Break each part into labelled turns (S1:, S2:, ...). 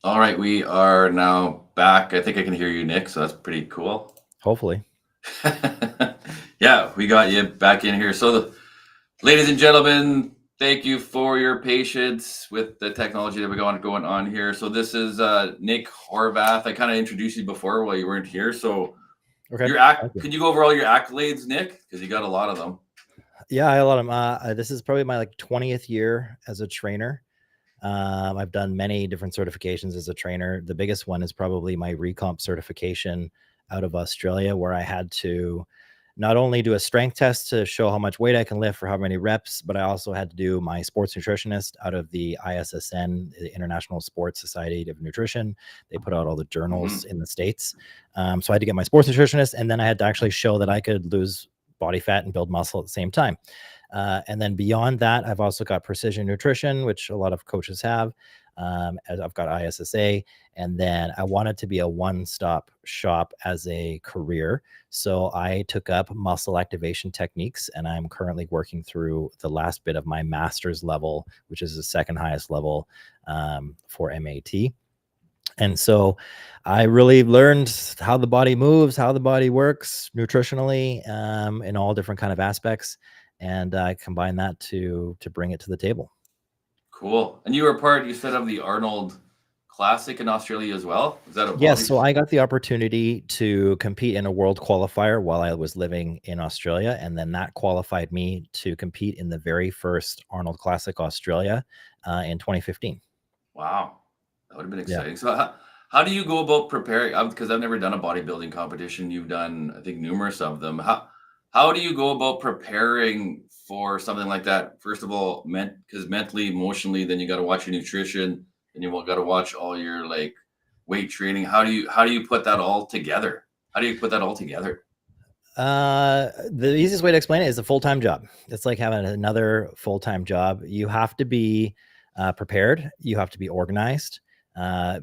S1: All right, we are now back. I think I can hear you, Nick, so that's pretty cool.
S2: Hopefully.
S1: Yeah, we got you back in here. Ladies and gentlemen, thank you for your patience with the technology that we got going on here. So, this is Nick Horvath. I kind of introduced you before while you weren't here. So,
S2: Okay. Thank you.
S1: could you go over all your accolades, Nick? Because you got a lot of them.
S2: Yeah, I love them. This is probably my 20th year as a trainer. I've done many different certifications as a trainer. The biggest one is probably my recomp certification out of Australia, where I had to not only do a strength test to show how much weight I can lift for how many reps, but I also had to do my sports nutritionist out of the ISSN, the International Sports Society of Nutrition. They put out all the journals in the States. So I had to get my sports nutritionist, and then I had to actually show that I could lose body fat and build muscle at the same time. And then beyond that, I've also got precision nutrition, which a lot of coaches have. As I've got ISSA, and then I wanted to be a one-stop shop as a career. So I took up muscle activation techniques, and I'm currently working through the last bit of my master's level, which is the second highest level for MAT. And so I really learned how the body moves, how the body works nutritionally, in all different kind of aspects. And I combine that to bring it to the table.
S1: Cool. And you were part, you said, of the Arnold Classic in Australia as well? Is that a
S2: Yes,
S1: body?
S2: so I got the opportunity to compete in a world qualifier while I was living in Australia, and then that qualified me to compete in the very first Arnold Classic Australia in 2015.
S1: Wow. That would have been
S2: Yeah.
S1: exciting. So, how do you go about preparing? Because I've never done a bodybuilding competition. You've done, I think, numerous of them. How do you go about preparing for something like that? First of all, because mentally, emotionally, then you got to watch your nutrition, and you got to watch all your weight training. How do you put that all together? How do you put that all together?
S2: The easiest way to explain it is a full-time job. It's like having another full-time job. You have to be prepared. You have to be organized,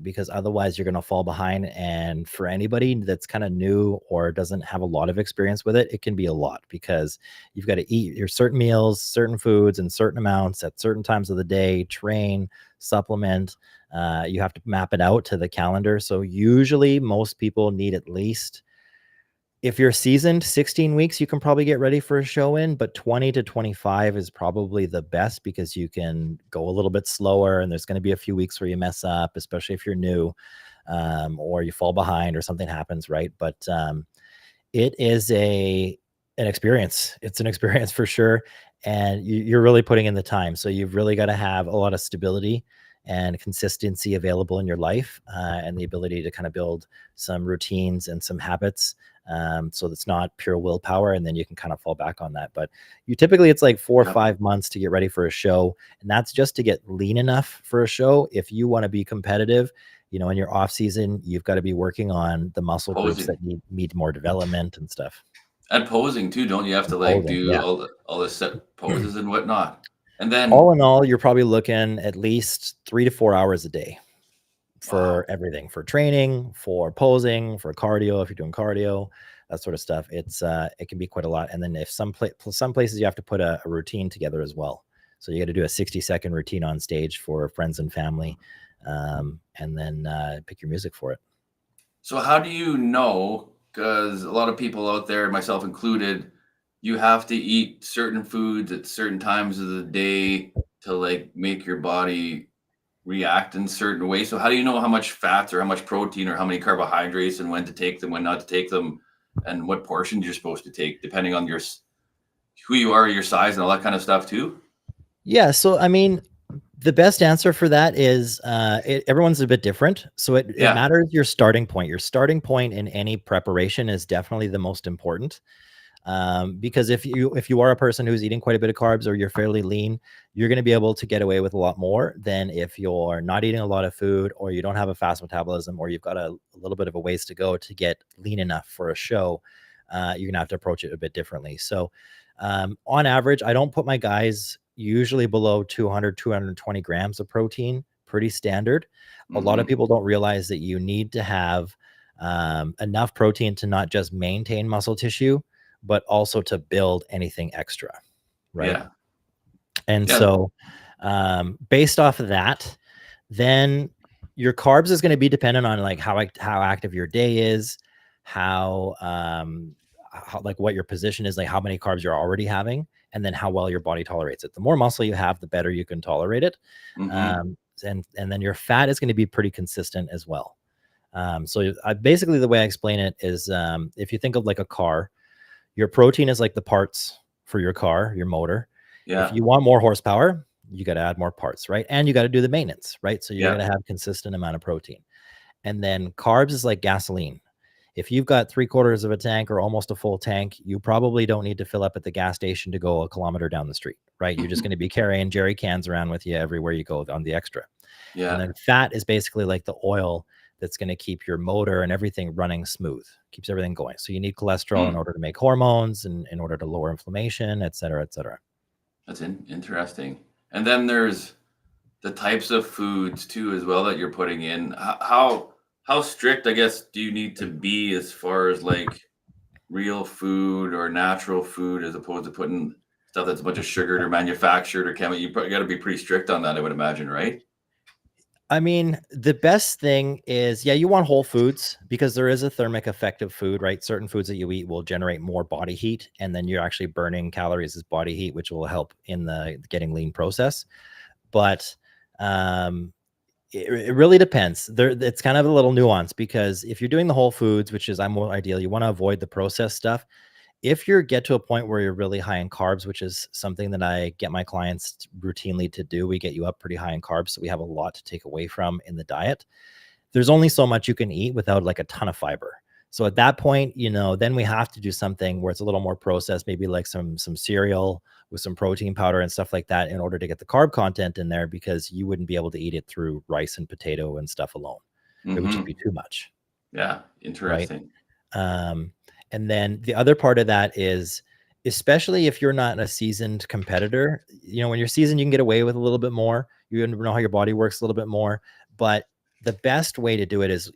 S2: because otherwise you're going to fall behind. And for anybody that's kind of new or doesn't have a lot of experience with it, it can be a lot, because you've got to eat your certain meals, certain foods in certain amounts at certain times of the day, train, supplement. You have to map it out to the calendar. So usually most people need at least, if you're seasoned, 16 weeks, you can probably get ready for a show in, but 20 to 25 is probably the best, because you can go a little bit slower, and there's going to be a few weeks where you mess up, especially if you're new, or you fall behind or something happens, right? But it is an experience. It's an experience for sure. And you're really putting in the time. So you've really got to have a lot of stability and consistency available in your life, and the ability to kind of build some routines and some habits. So it's not pure willpower, and then you can kind of fall back on that. But typically it's like 4 or 5 months to get ready for a show. And that's just to get lean enough for a show. If you want to be competitive, in your off season, you've got to be working on the muscle groups that need more development and stuff.
S1: And posing too, don't you have to
S2: Posing,
S1: do
S2: yeah.
S1: all the set poses and whatnot? And then
S2: All in all, you're probably looking at least 3 to 4 hours a day for everything, for training, for posing, for cardio, if you're doing cardio, that sort of stuff. It can be quite a lot. And then if some places you have to put a routine together as well. So you got to do a 60-second routine on stage for friends and family, and then pick your music for it.
S1: So how do you know? Because a lot of people out there, myself included, you have to eat certain foods at certain times of the day to make your body react in certain ways. So how do you know how much fats or how much protein or how many carbohydrates and when to take them, when not to take them, and what portions you're supposed to take, depending on who you are, your size, and all that kind of stuff too?
S2: Yeah. So, I mean, the best answer for that is everyone's a bit different. So it matters your starting point. Your starting point in any preparation is definitely the most important. Because if you are a person who's eating quite a bit of carbs, or you're fairly lean, you're going to be able to get away with a lot more than if you're not eating a lot of food, or you don't have a fast metabolism, or you've got a little bit of a ways to go to get lean enough for a show. You're going to have to approach it a bit differently. So on average, I don't put my guys usually below 200, 220 grams of protein, pretty standard. A lot of people don't realize that you need to have enough protein to not just maintain muscle tissue, but also to build anything extra, right?
S1: Yeah.
S2: And so based off of that, then Your carbs is going to be dependent on like how active your day is, how like what your position is, like how many carbs you're already having, and then how well your body tolerates it. The more muscle you have, the better you can tolerate it.
S1: Mm-hmm.
S2: And then your fat is going to be pretty consistent as well. So basically the way I explain it is, if you think of like a car, your protein is like the parts for your car, your motor. If
S1: Yeah.
S2: you want more horsepower, you got to add more parts, right? And you got to do the maintenance, right? So you're
S1: Yeah.
S2: going to have consistent amount of protein. And then carbs is like gasoline. If you've got 3/4 of a tank or almost a full tank, you probably don't need to fill up at the gas station to go a kilometer down the street, right? You're just going to be carrying jerry cans around with you everywhere you go on the extra. And
S1: Yeah.
S2: then fat is basically like the oil that's going to keep your motor and everything running smooth, keeps everything going. So you need cholesterol in
S1: Mm.
S2: order to make hormones and in order to lower inflammation, et cetera, et cetera.
S1: That's interesting. And then there's the types of foods too, as well, that you're putting in. How strict, I guess, do you need to be as far as like real food or natural food, as opposed to putting stuff that's a bunch of sugared or manufactured or chemical? You got to be pretty strict on that, I would imagine, right?
S2: I mean, the best thing is, yeah, you want whole foods because there is a thermic effect of food, right? Certain foods that you eat will generate more body heat, and then you're actually burning calories as body heat, which will help in the getting lean process. But um, it really depends. It's kind of a little nuance because if you're doing the whole foods, which is I'm more ideal, you want to avoid the processed stuff. If you get to a point where you're really high in carbs, which is something that I get my clients routinely to do, we get you up pretty high in carbs. So we have a lot to take away from in the diet. There's only so much you can eat without like a ton of fiber. So at that point, then we have to do something where it's a little more processed, maybe like some cereal with some protein powder and stuff like that in order to get the carb content in there, because you wouldn't be able to eat it through rice and potato and stuff alone. It would just
S1: Mm-hmm.
S2: be too much.
S1: Yeah.
S2: Right.
S1: Interesting.
S2: And then the other part of that is, especially if you're not a seasoned competitor, when you're seasoned, you can get away with a little bit more. You know how your body works a little bit more. But the best way to do it is,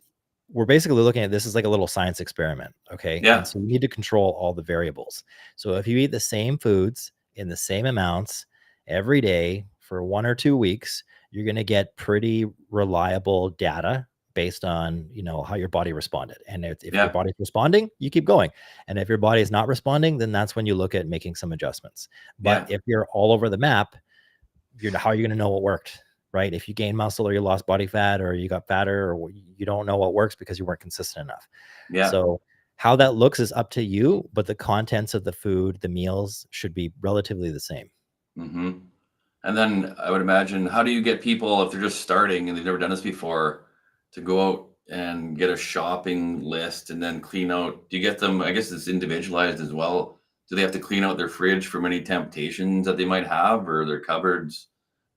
S2: we're basically looking at this as like a little science experiment. Okay.
S1: Yeah.
S2: And so you need to control all the variables. So if you eat the same foods in the same amounts every day for 1 or 2 weeks, you're going to get pretty reliable data based on, how your body responded. And if your
S1: Yeah.
S2: body's responding, you keep going. And if your body is not responding, then that's when you look at making some adjustments. But
S1: Yeah.
S2: if you're all over the map, how are you going to know what worked? Right? If you gain muscle or you lost body fat or you got fatter, or you don't know what works because you weren't consistent enough.
S1: Yeah.
S2: So how that looks is up to you, but the contents of the food, the meals should be relatively the same.
S1: Mm-hmm. And then I would imagine, how do you get people, if they're just starting and they've never done this before, to go out and get a shopping list and then clean out? Do you get them, I guess it's individualized as well. Do they have to clean out their fridge from any temptations that they might have, or their cupboards?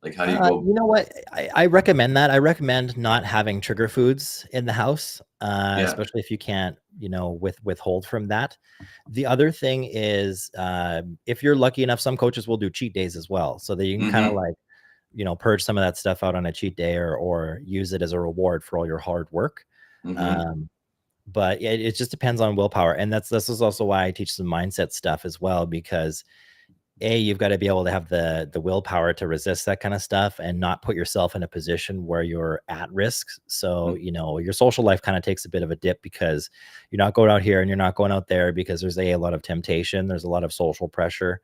S1: Like, how do you go?
S2: You know what? I recommend that. I recommend not having trigger foods in the house,
S1: Yeah.
S2: especially if you can't, withhold from that. The other thing is, if you're lucky enough, some coaches will do cheat days as well, so that you can kind of
S1: Mm-hmm.
S2: like, purge some of that stuff out on a cheat day, or use it as a reward for all your hard work.
S1: Mm-hmm.
S2: Um, but yeah, it just depends on willpower, and this is also why I teach some mindset stuff as well, because you've got to be able to have the willpower to resist that kind of stuff and not put yourself in a position where you're at risk. So, your social life kind of takes a bit of a dip because you're not going out here and you're not going out there because there's a lot of temptation. There's a lot of social pressure.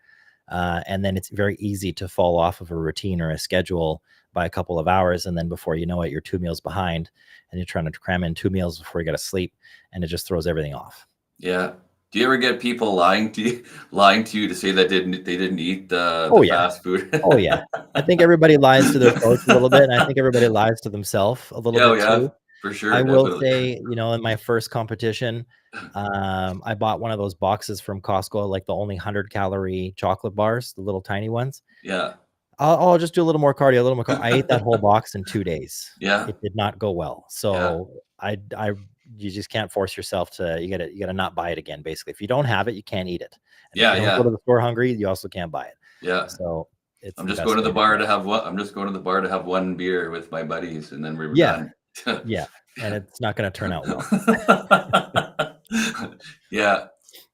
S2: And then it's very easy to fall off of a routine or a schedule by a couple of hours. And then before you know it, you're 2 meals behind and you're trying to cram in 2 meals before you got to sleep. And it just throws everything off.
S1: Yeah. Do you ever get people lying to you to say that they didn't eat the
S2: Oh, yeah.
S1: fast food?
S2: Oh, yeah. I think everybody lies to their coach a little bit, and I think everybody lies to themselves a little
S1: Yeah, oh,
S2: bit
S1: yeah,
S2: too.
S1: for
S2: I
S1: sure,
S2: will
S1: definitely.
S2: say, in my first competition, I bought one of those boxes from Costco, like the only 100-calorie chocolate bars, the little tiny ones.
S1: Yeah.
S2: I'll just do a little more cardio, a little more I ate that whole box in 2 days.
S1: Yeah.
S2: It did not go well.
S1: Yeah.
S2: So you just can't force yourself to. You gotta not buy it again. Basically, if you don't have it, you can't eat it. And if
S1: Yeah,
S2: you don't go
S1: yeah.
S2: to the store hungry, you also can't buy it.
S1: Yeah.
S2: So it's
S1: I'm
S2: the
S1: just going
S2: best
S1: to the
S2: way to do
S1: bar
S2: it.
S1: to have one. I'm just going to the bar to have one beer with my buddies, and then we were
S2: Yeah,
S1: done.
S2: yeah, and it's not gonna turn out well.
S1: Yeah.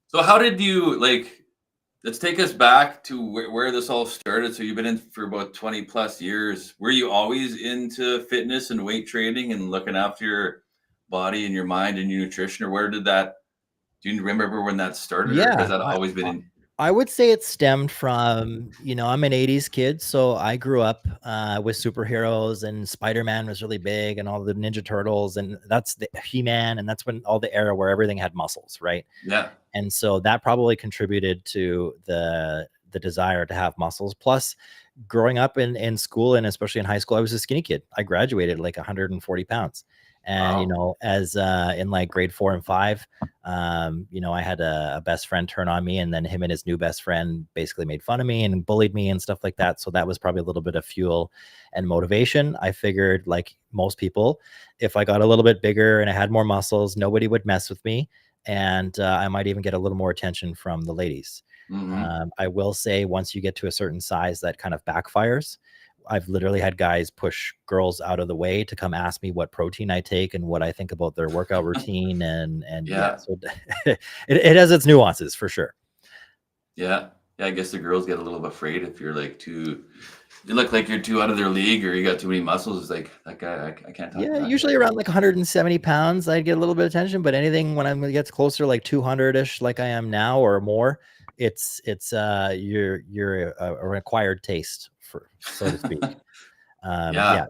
S1: So how did you, like, let's take us back to where this all started. So you've been in for about 20 plus years. Were you always into fitness and weight training and looking after your body and your mind and your nutrition, or where did that, do you remember when that started, or has
S2: Yeah,
S1: that always been in?
S2: I would say it stemmed from, I'm an 80s kid, so I grew up with superheroes, and Spider-Man was really big, and all the Ninja Turtles, and that's the He-Man, and that's when all the era where everything had muscles, right?
S1: Yeah.
S2: And so that probably contributed to the desire to have muscles. Plus, growing up in school, and especially in high school, I was a skinny kid. I graduated like 140 pounds. And,
S1: Wow.
S2: as in like grade 4 and 5, I had a best friend turn on me, and then him and his new best friend basically made fun of me and bullied me and stuff like that. So that was probably a little bit of fuel and motivation. I figured, like most people, if I got a little bit bigger and I had more muscles, nobody would mess with me. And I might even get a little more attention from the ladies.
S1: Mm-hmm.
S2: I will say, once you get to a certain size, that kind of backfires. I've literally had guys push girls out of the way to come ask me what protein I take and what I think about their workout routine. And yeah,
S1: Yeah.
S2: so it has its nuances for sure.
S1: Yeah. Yeah. I guess the girls get a little afraid if you're like too, you look like you're too out of their league, or you got too many muscles. It's like, that guy, I can't talk to
S2: Yeah,
S1: that guy.
S2: usually around like 170 pounds, I get a little bit of attention, but anything when I gets closer, like 200-ish, like I am now or more, it's you're a required taste, for so to speak.
S1: Yeah.
S2: Yeah.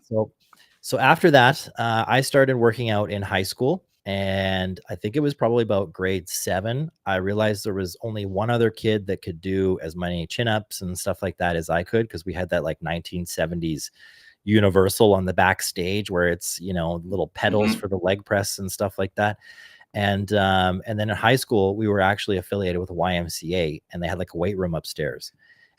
S2: So after that, I started working out in high school, and I think it was probably about grade 7. I realized there was only one other kid that could do as many chin-ups and stuff like that as I could, because we had that like 1970s universal on the backstage where it's, little pedals
S1: Mm-hmm.
S2: for the leg press and stuff like that. And then in high school, we were actually affiliated with a YMCA, and they had like a weight room upstairs.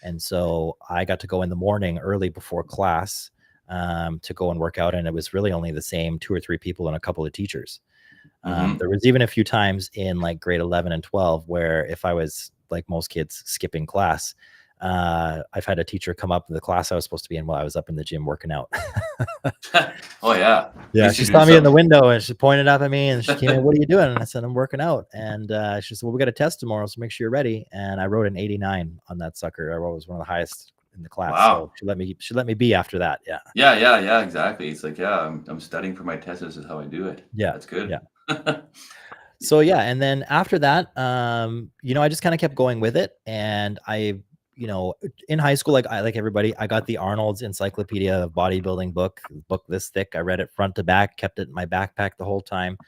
S2: And so I got to go in the morning early before class, to go and work out. And it was really only the same 2 or 3 people and a couple of teachers.
S1: Mm-hmm.
S2: There was even a few times in like grade 11 and 12 where, if I was like most kids skipping class, I've had a teacher come up to the class I was supposed to be in while I was up in the gym working out.
S1: Oh yeah. At
S2: Yeah,
S1: least
S2: she
S1: you're doing
S2: saw me in the
S1: something.
S2: window and she pointed up at me and she came in, "What are you doing?" And I said, "I'm working out." And she said, "Well, we got a test tomorrow, so make sure you're ready." And I wrote an 89 on that sucker. I was one of the highest in the class. So
S1: Wow.
S2: she let me be after that. Yeah.
S1: Yeah, yeah, yeah, exactly. It's like, yeah, I'm studying for my test. This is how I do it.
S2: Yeah.
S1: That's good.
S2: Yeah. So yeah, and then after that, I just kind of kept going with it. And you know, in high school, like everybody, I got the Arnold's Encyclopedia of Bodybuilding book this thick. I read it front to back, kept it in my backpack the whole time.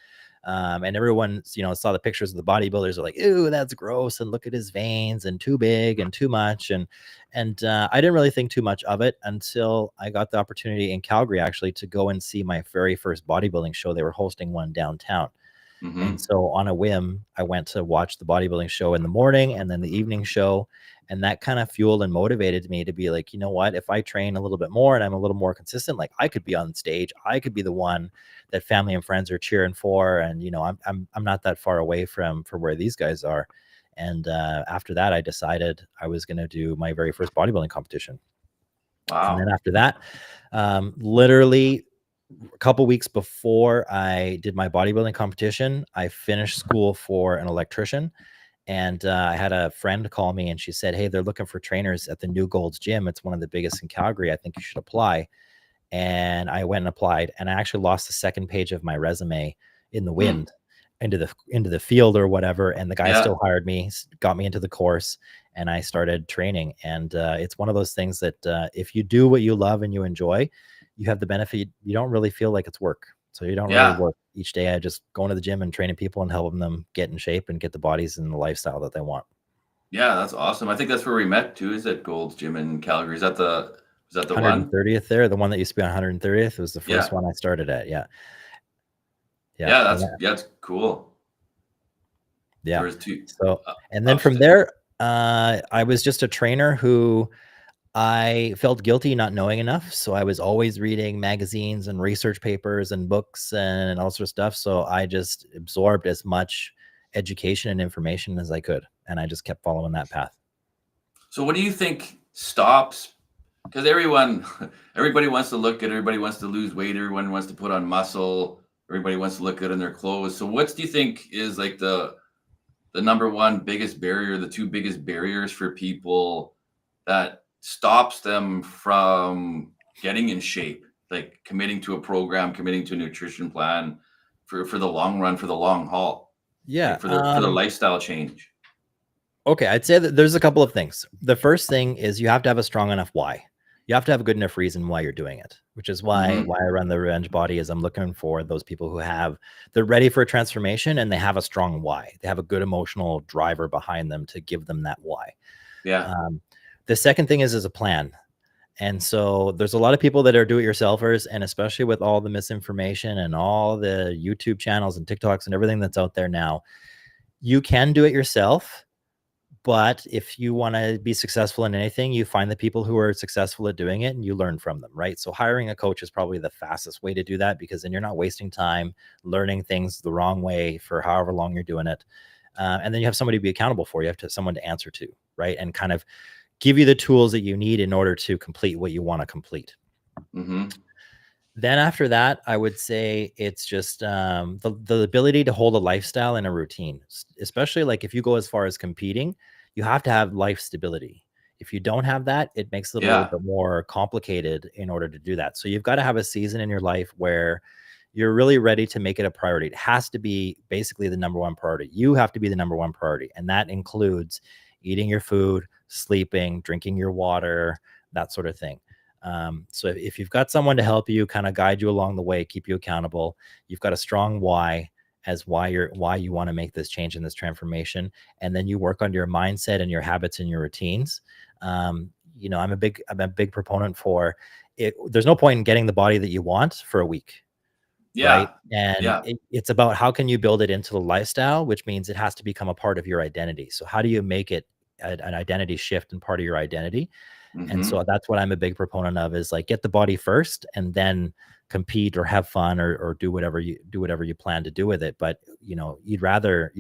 S2: And everyone, saw the pictures of the bodybuilders are like, "Ooh, that's gross," and "Look at his veins," and "Too big," and "Too much." And I didn't really think too much of it until I got the opportunity in Calgary, actually, to go and see my very first bodybuilding show. They were hosting one downtown. And
S1: Mm-hmm.
S2: so on a whim, I went to watch the bodybuilding show in the morning and then the evening show. And that kind of fueled and motivated me to be like, you know what, if I train a little bit more and I'm a little more consistent, like I could be on stage, I could be the one that family and friends are cheering for. And, I'm not that far away from where these guys are. And after that, I decided I was going to do my very first bodybuilding competition. And then
S1: Wow.
S2: after that, literally a couple weeks before I did my bodybuilding competition, I finished school for an electrician. And I had a friend call me and she said, "Hey, they're looking for trainers at the New Gold's gym. It's one of the biggest in Calgary. I think you should apply." And I went and applied, and I actually lost the second page of my resume in the
S1: Hmm.
S2: wind into the field or whatever. And the guy
S1: Yeah.
S2: still hired me, got me into the course, and I started training. And it's one of those things that if you do what you love and you enjoy, you have the benefit. You don't really feel like it's work. So you don't really
S1: Yeah.
S2: work each day. I just go into the gym and training people and helping them get in shape and get the bodies and the lifestyle that they want.
S1: Yeah. That's awesome. I think that's where we met too, is at Gold's Gym in Calgary. Is that the one?
S2: 130th there, the one that used to be on 130th was the first
S1: Yeah.
S2: one I started at. Yeah. Yeah.
S1: Yeah.
S2: And
S1: That's cool.
S2: yeah.
S1: There was two
S2: So, and then from
S1: upstairs.
S2: there, I was just a trainer who I felt guilty not knowing enough. So I was always reading magazines and research papers and books and all sorts of stuff. So I just absorbed as much education and information as I could. And I just kept following that path.
S1: So what do you think stops? Because everybody wants to look good. Everybody wants to lose weight. Everyone wants to put on muscle. Everybody wants to look good in their clothes. So what do you think is like the the number one biggest barrier, the two biggest barriers for people that stops them from getting in shape, like committing to a program, committing to a nutrition plan for the long run, for the long haul,
S2: Yeah.
S1: like for the lifestyle change?
S2: Okay, I'd say that there's a couple of things. The first thing is you have to have a strong enough why. You have to have a good enough reason why you're doing it, which is why
S1: Mm-hmm.
S2: I run the Revenge Body. Is I'm looking for those people who they're ready for a transformation and they have a strong why. They have a good emotional driver behind them to give them that why.
S1: Yeah.
S2: Um, the second thing is a plan. And so there's a lot of people that are do-it-yourselfers, and especially with all the misinformation and all the YouTube channels and TikToks and everything that's out there now, you can do it yourself. But if you want to be successful in anything, you find the people who are successful at doing it and you learn from them, right? So hiring a coach is probably the fastest way to do that, because then you're not wasting time learning things the wrong way for however long you're doing it. And then you have somebody to be accountable for. You have to have someone to answer to, right? And kind of give you the tools that you need in order to complete what you want to complete.
S1: Mm-hmm.
S2: Then after that, I would say it's just the ability to hold a lifestyle and a routine, especially like if you go as far as competing, you have to have life stability. If you don't have that, it makes it a little
S1: Yeah.
S2: bit more complicated in order to do that. So you've got to have a season in your life where you're really ready to make it a priority. It has to be basically the number one priority. You have to be the number one priority. And that includes eating your food, sleeping, drinking your water, that sort of thing. So if you've got someone to help you, kind of guide you along the way, keep you accountable, you've got a strong why as why you want to make this change and this transformation, and then you work on your mindset and your habits and your routines. I'm a big proponent for it. There's no point in getting the body that you want for a week.
S1: Yeah.
S2: Right. And
S1: Yeah.
S2: it's about how can you build it into the lifestyle, which means it has to become a part of your identity. So how do you make it an identity shift and part of your identity? And
S1: Mm-hmm.
S2: so that's what I'm a big proponent of, is like, get the body first and then compete or have fun or do whatever you plan to do with it. But you'd rather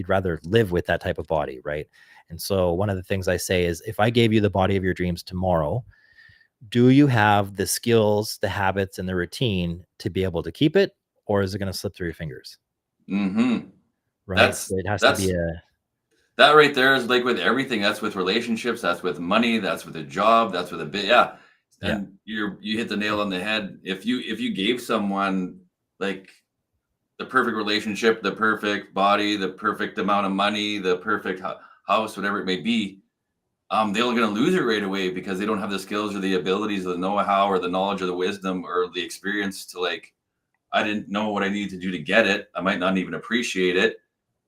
S2: live with that type of body. Right. And so one of the things I say is, if I gave you the body of your dreams tomorrow, do you have the skills, the habits, and the routine to be able to keep it? Or is it going to slip through your fingers?
S1: Mm-hmm.
S2: Right.
S1: That's
S2: So it has to be
S1: that's that right there is like with everything. That's with relationships. That's with money. That's with a job. That's with a bit. Yeah.
S2: yeah,
S1: And you hit the nail on the head. If you gave someone like the perfect relationship, the perfect body, the perfect amount of money, the perfect house, whatever it may be, they're going to lose it right away because they don't have the skills or the abilities or the know-how or the knowledge or the wisdom or the experience to, like, I didn't know what I needed to do to get it. I might not even appreciate it.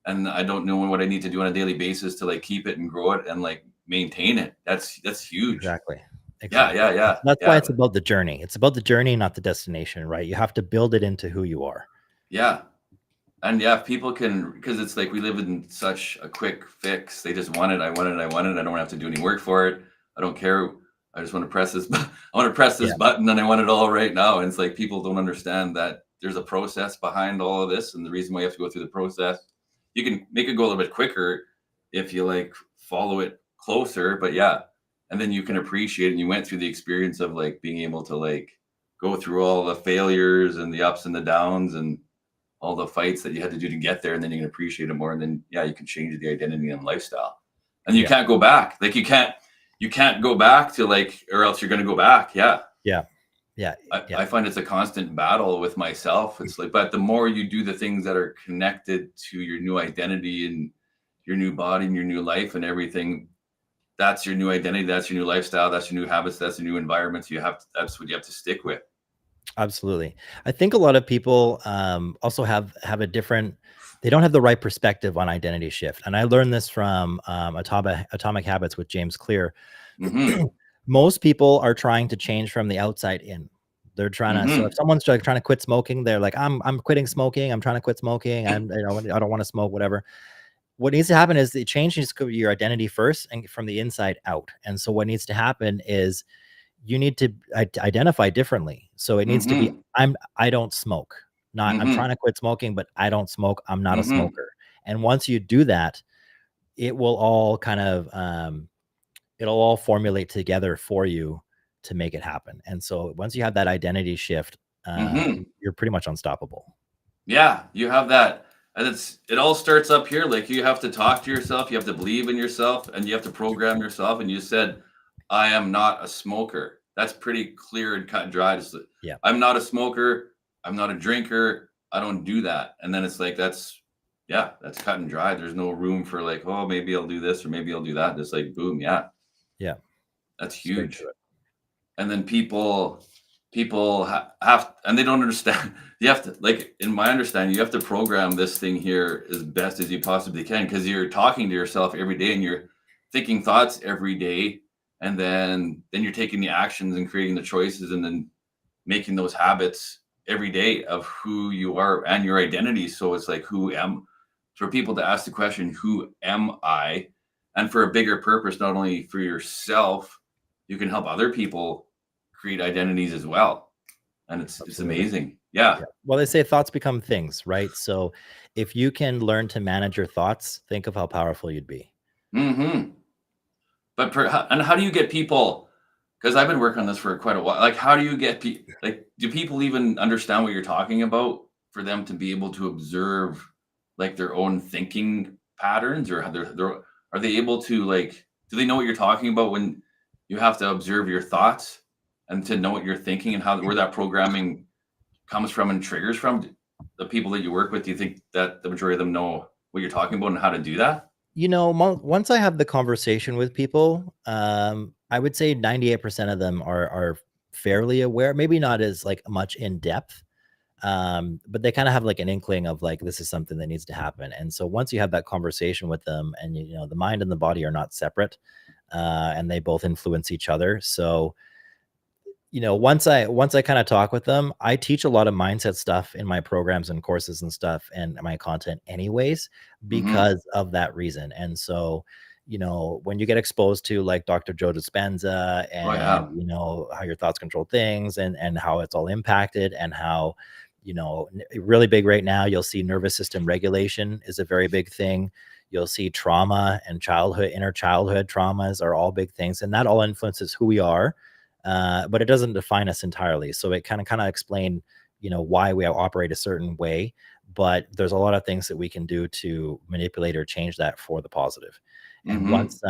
S1: And I don't know what I need to do on a daily basis to, like, keep it and grow it and, like, maintain it. That's huge.
S2: exactly.
S1: Yeah,
S2: Exactly.
S1: yeah, yeah,
S2: That's why
S1: yeah,
S2: it's about the journey. It's about the journey, not the destination, right? You have to build it into who you are.
S1: yeah. And yeah, if people can, because it's like we live in such a quick fix. They just want it. I want it. I want it. I don't have to do any work for it. I don't care. I just want to press this. I want to press this
S2: Yeah,
S1: button, and I want it all right now. And it's like people don't understand that there's a process behind all of this, and the reason why you have to go through the process. You can make it go a little bit quicker if you, like, follow it closer. But yeah, and then you can appreciate it. And you went through the experience of, like, being able to, like, go through all the failures and the ups and the downs and all the fights that you had to do to get there, and then you can appreciate it more, and then yeah, you can change the identity and lifestyle, and you
S2: yeah,
S1: can't go back. Like, you can't go back to, like, or else you're going to go back. Yeah.
S2: yeah, yeah, yeah.
S1: I find it's a constant battle with myself. It's like, but the more you do the things that are connected to your new identity and your new body and your new life and everything, that's your new identity, that's your new lifestyle, that's your new habits, that's your new environments. That's what you have to stick with.
S2: Absolutely. I think a lot of people also have a different, they don't have the right perspective on identity shift. And I learned this from Atomic Habits with James Clear.
S1: Mm-hmm.
S2: Most people are trying to change from the outside in. They're trying to, so if
S1: Mm-hmm.
S2: someone's trying to quit smoking, they're like, I'm quitting smoking. I'm trying to quit smoking. I don't want to smoke, whatever. What needs to happen is the change needs to be your identity first and from the inside out. And so what needs to happen is you need to identify differently. So it needs to be,
S1: Mm-hmm.
S2: I don't smoke, not I'm
S1: Mm-hmm.
S2: trying to quit smoking, but I don't smoke. I'm not a
S1: Mm-hmm.
S2: smoker. And once you do that, it will all kind of, it'll all formulate together for you to make it happen. And so once you have that identity shift,
S1: Mm-hmm.
S2: you're pretty much unstoppable.
S1: Yeah, you have that. And it all starts up here. Like you have to talk to yourself, you have to believe in yourself, and you have to program yourself. And you said, I am not a smoker. That's pretty clear and cut and dry. Just,
S2: Yeah.
S1: I'm not a smoker. I'm not a drinker. I don't do that. And then it's like, that's cut and dry. There's no room for like, oh, maybe I'll do this or maybe I'll do that. Just like, boom. Yeah.
S2: Yeah.
S1: That's huge. And then people have, and they don't understand. You have to, like, in my understanding, you have to program this thing here as best as you possibly can, because you're talking to yourself every day and you're thinking thoughts every day, and then you're taking the actions and creating the choices and then making those habits every day of who you are and your identity. So it's like, for people to ask the question, who am I? And for a bigger purpose, not only for yourself, you can help other people create identities as well. And it's amazing. Yeah.
S2: Well, they say thoughts become things, right? So if you can learn to manage your thoughts, think of how powerful you'd be.
S1: Mm-hmm. But and how do you get people? Because I've been working on this for quite a while. Like, how do you get people? Like, do people even understand what you're talking about for them to be able to observe like their own thinking patterns, or are they able to, like, do they know what you're talking about when you have to observe your thoughts and to know what you're thinking and where that programming comes from and triggers from? The people that you work with, do you think that the majority of them know what you're talking about and how to do that?
S2: You know, once I have the conversation with people, I would say 98% of them are fairly aware, maybe not as like much in depth, but they kind of have like an inkling of like, this is something that needs to happen. And so once you have that conversation with them, and you know, the mind and the body are not separate, and they both influence each other. So, you know, once I kind of talk with them, I teach a lot of mindset stuff in my programs and courses and stuff and my content anyways, because of that reason. And so, you know, when you get exposed to like Dr. Joe Dispenza and, you know, how your thoughts control things and how it's all impacted, and how, you know, really big right now, you'll see nervous system regulation is a very big thing. You'll see trauma and inner childhood traumas are all big things. And that all influences who we are. But it doesn't define us entirely. So it kind of explain, you know, why we operate a certain way, but there's a lot of things that we can do to manipulate or change that for the positive. And once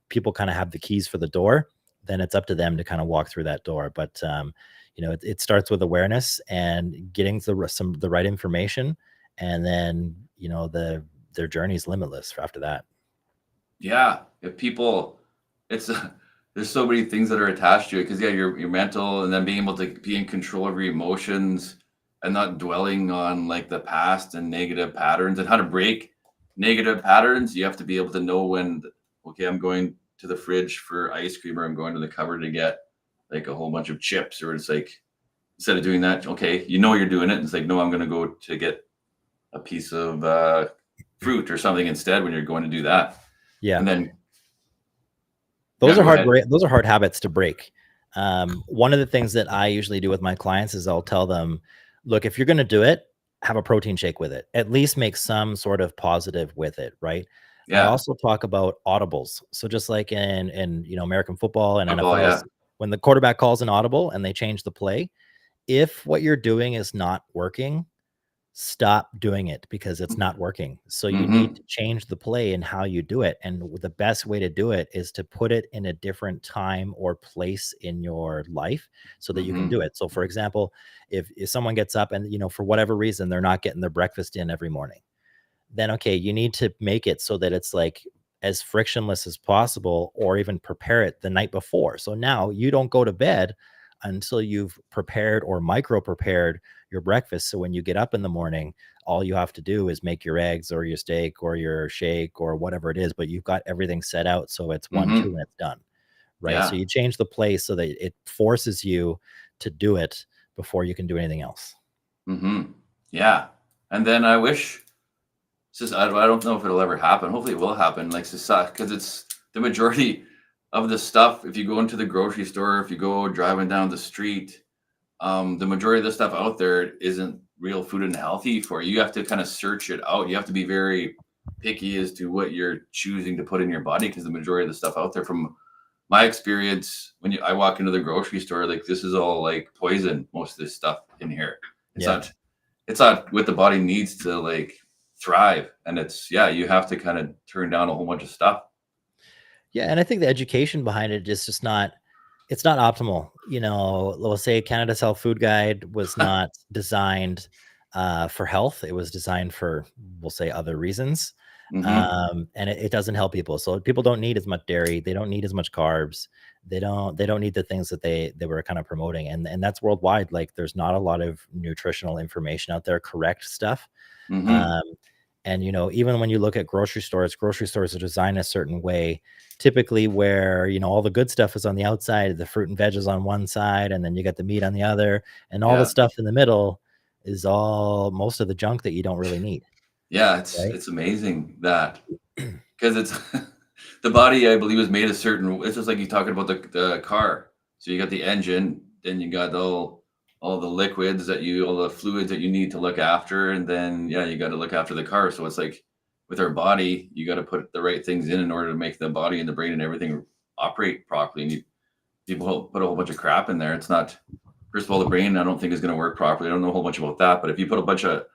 S2: people kind of have the keys for the door, then it's up to them to kind of walk through that door. But you know, it starts with awareness and getting the right information, and then, you know, their journey is limitless after that.
S1: Yeah. If people, it's there's so many things that are attached to it, because your mental, and then being able to be in control of your emotions and not dwelling on like the past and negative patterns, and how to break negative patterns. You have to be able to know when, okay, I'm going to the fridge for ice cream, or I'm going to the cupboard to get like a whole bunch of chips, or it's like, instead of doing that, okay, you know, you're doing it. It's like, no, I'm going to go to get a piece of fruit or something instead when you're going to do that.
S2: Yeah.
S1: And then
S2: those are hard habits to break. One of the things that I usually do with my clients is I'll tell them, look, if you're going to do it, have a protein shake with it. At least make some sort of positive with it, right? Yeah. I also talk about audibles. So just like in you know, American football and NFL, when the quarterback calls an audible and they change the play, if what you're doing is not working, stop doing it, because it's not working. So you need to change the play and how you do it. And the best way to do it is to put it in a different time or place in your life so that you can do it. So for example, if someone gets up and, you know, for whatever reason, they're not getting their breakfast in every morning, then, okay, you need to make it so that it's like as frictionless as possible, or even prepare it the night before. So now you don't go to bed until you've prepared or micro prepared your breakfast. So when you get up in the morning, all you have to do is make your eggs or your steak or your shake or whatever it is, but you've got everything set out. So it's 1, 2, and it's done. Right. Yeah. So you change the place so that it forces you to do it before you can do anything else.
S1: Yeah. And then I wish, I don't know if it'll ever happen. Hopefully it will happen. Like, because it's the majority of the stuff. If you go into the grocery store, if you go driving down the street, the majority of the stuff out there isn't real food and healthy for you. You have to kind of search it out. You have to be very picky as to what you're choosing to put in your body, because the majority of the stuff out there, from my experience, when I walk into the grocery store, like, this is all like poison. Most of this stuff in here, it's not what the body needs to like thrive. And it's, yeah, you have to kind of turn down a whole bunch of stuff.
S2: Yeah, and I think the education behind it is just not, it's not optimal. You know, let's say Canada's Health Food Guide was not designed for health. It was designed for, we'll say, other reasons.
S1: Hmm.
S2: And it doesn't help people. So people don't need as much dairy. They don't need as much carbs. They don't need the things that they were kind of promoting. And that's worldwide. Like there's not a lot of nutritional information out there, correct stuff.
S1: Hmm.
S2: Um, and you know, even when you look at grocery stores are designed a certain way, typically where, you know, all the good stuff is on the outside, the fruit and veg is on one side, and then you got the meat on the other, and all the
S1: Yeah.
S2: stuff in the middle is all most of the junk that you don't really need,
S1: Yeah.
S2: right?
S1: It's amazing that, because it's the body, I believe, is made a certain, it's just like you talking about the car. So you got the engine, then you got all the liquids that you, all the fluids that you need to look after, and then yeah, you got to look after the car. So it's like with our body, you got to put the right things in order to make the body and the brain and everything operate properly. And people put a whole bunch of crap in there. It's not, first of all, the brain I don't think is going to work properly. I don't know a whole bunch about that, but if you put a bunch of,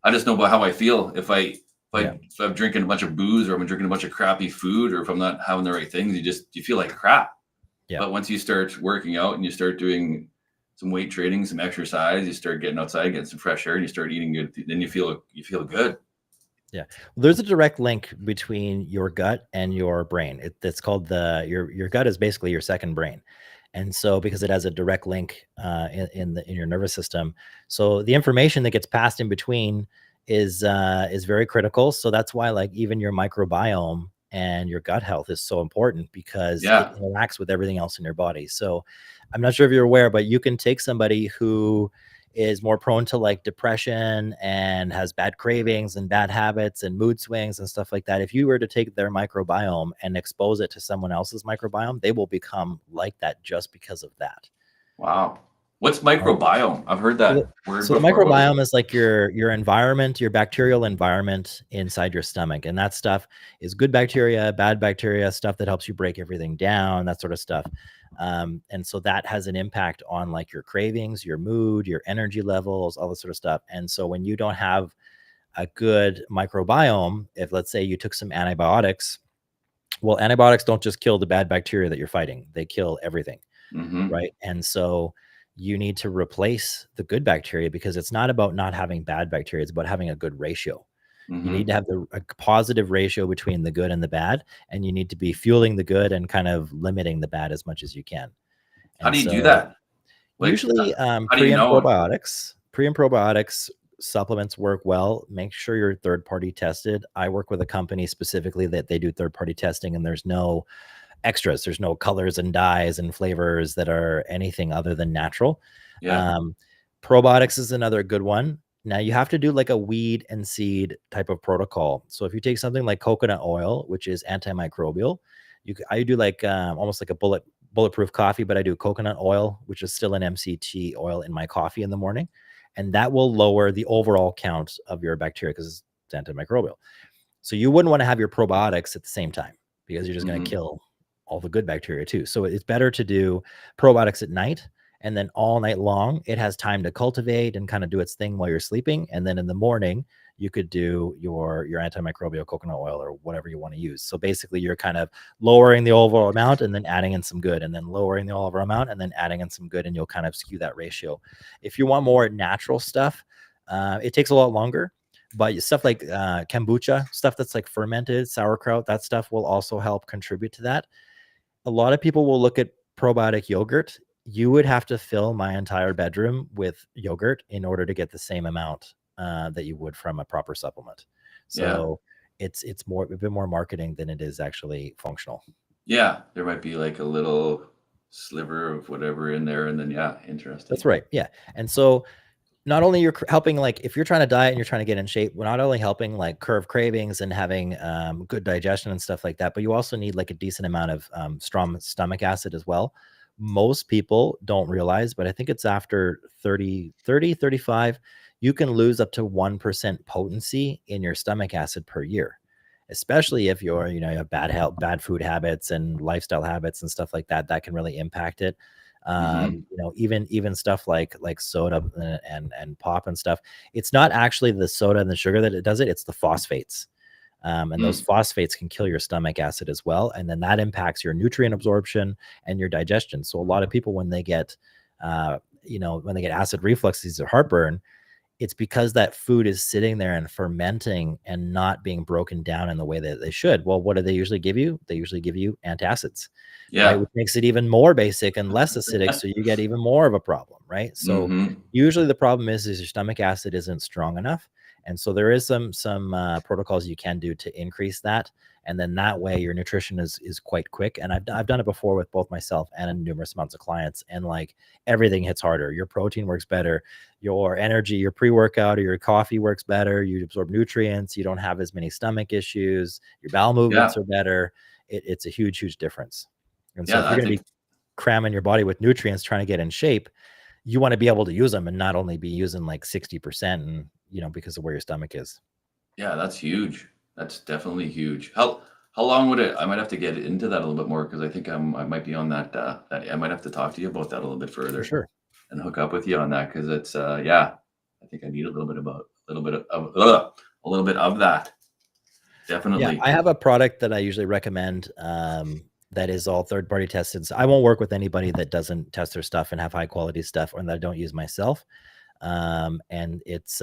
S1: I just know about how I feel.
S2: Yeah.
S1: If I'm drinking a bunch of booze, or I'm drinking a bunch of crappy food, or if I'm not having the right things, you feel like crap.
S2: Yeah.
S1: But once you start working out and you start doing some weight training, some exercise, you start getting outside, getting some fresh air, and you start eating good, then you feel good.
S2: Yeah. Well, there's a direct link between your gut and your brain. It's called your gut is basically your second brain. And so because it has a direct link in your nervous system, so the information that gets passed in between is very critical. So that's why like even your microbiome and your gut health is so important because it
S1: Yeah.
S2: interacts with everything else in your body. So I'm not sure if you're aware, but you can take somebody who is more prone to like depression and has bad cravings and bad habits and mood swings and stuff like that. If you were to take their microbiome and expose it to someone else's microbiome, they will become like that just because of that.
S1: Wow. What's
S2: Right.
S1: microbiome? I've heard
S2: So the,
S1: that word
S2: so the
S1: before. What is it?
S2: microbiome is like your environment, your bacterial environment inside your stomach. And that stuff is good bacteria, bad bacteria, stuff that helps you break everything down, that sort of stuff. And so that has an impact on like your cravings, your mood, your energy levels, all this sort of stuff. And so when you don't have a good microbiome, if let's say you took some antibiotics, well, antibiotics don't just kill the bad bacteria that you're fighting, they kill everything,
S1: Mm-hmm.
S2: right? And so you need to replace the good bacteria because it's not about not having bad bacteria, it's about having a good ratio. You need
S1: Mm-hmm.
S2: to have a positive ratio between the good and the bad, and you need to be fueling the good and kind of limiting the bad as much as you can.
S1: How
S2: And
S1: do you do
S2: so
S1: that? Like,
S2: usually
S1: how do you know?
S2: pre and probiotics supplements work well. Make sure you're third party tested. I work with a company specifically that they do third party testing, and there's no extras. There's no colors and dyes and flavors that are anything other than natural.
S1: Yeah.
S2: Um, Probiotics is another good one. Now you have to do like a weed and seed type of protocol. So if you take something like coconut oil, which is antimicrobial, I do like almost like a bulletproof coffee, but I do coconut oil, which is still an MCT oil in my coffee in the morning, and that will lower the overall count of your bacteria because it's antimicrobial. So you wouldn't want to have your probiotics at the same time because you're just going to
S1: Mm-hmm.
S2: kill all the good bacteria too. So it's better to do probiotics at night, and then all night long it has time to cultivate and kind of do its thing while you're sleeping. And then in the morning you could do your antimicrobial coconut oil or whatever you want to use. So basically you're kind of lowering the overall amount and then adding in some good, and then lowering the overall amount and then adding in some good, and you'll kind of skew that ratio. If you want more natural stuff, it takes a lot longer, but stuff like kombucha, stuff that's like fermented sauerkraut, that stuff will also help contribute to that. A lot of people will look at probiotic yogurt. You would have to fill my entire bedroom with yogurt in order to get the same amount that you would from a proper supplement.
S1: Yeah.
S2: So it's more a bit more marketing than it is actually functional.
S1: Yeah. There might be like a little sliver of whatever in there, and then yeah,
S2: That's
S1: interesting.
S2: right. Yeah. And so not only you're helping, like if you're trying to diet and you're trying to get in shape, we're not only helping like curb cravings and having good digestion and stuff like that, but you also need like a decent amount of strong stomach acid as well. Most people don't realize, but I think it's after 35, you can lose up to 1% potency in your stomach acid per year, especially if you have bad health, bad food habits and lifestyle habits and stuff like that. That can really impact it.
S1: Mm-hmm.
S2: You know, even stuff like soda and pop and stuff. It's not actually the soda and the sugar that it does it. It's the phosphates. And those phosphates can kill your stomach acid as well. And then that impacts your nutrient absorption and your digestion. So a lot of people, when they get, you know, when they get acid reflux disease or heartburn, it's because that food is sitting there and fermenting and not being broken down in the way that they should. Well, what do they usually give you? They usually give you antacids, right?
S1: Yeah.
S2: Which makes it even more basic and less acidic. So you get even more of a problem, right? So
S1: Mm-hmm.
S2: usually the problem is your stomach acid isn't strong enough. And so there is some protocols you can do to increase that. And then that way your nutrition is quite quick. And I've done it before with both myself and numerous amounts of clients. And like everything hits harder. Your protein works better. Your energy, your pre-workout or your coffee works better. You absorb nutrients. You don't have as many stomach issues. Your bowel movements
S1: Yeah.
S2: are better. It's a huge, huge difference. And so
S1: Yeah.
S2: if you're
S1: I
S2: going to
S1: think,
S2: be cramming your body with nutrients, trying to get in shape, you want to be able to use them and not only be using like 60% and, you know, because of where your stomach is.
S1: yeah, that's huge. That's definitely huge. How long would it? I might have to get into that a little bit more because I think I might be on that. I might have to talk to you about that a little bit
S2: For
S1: further
S2: sure.
S1: and hook up with you on that because it's yeah. I think I need a little bit a little bit of that.
S2: Yeah,
S1: Definitely.
S2: I have a product that I usually recommend that is all third-party tested. So I won't work with anybody that doesn't test their stuff and have high quality stuff, or that I don't use myself. And it's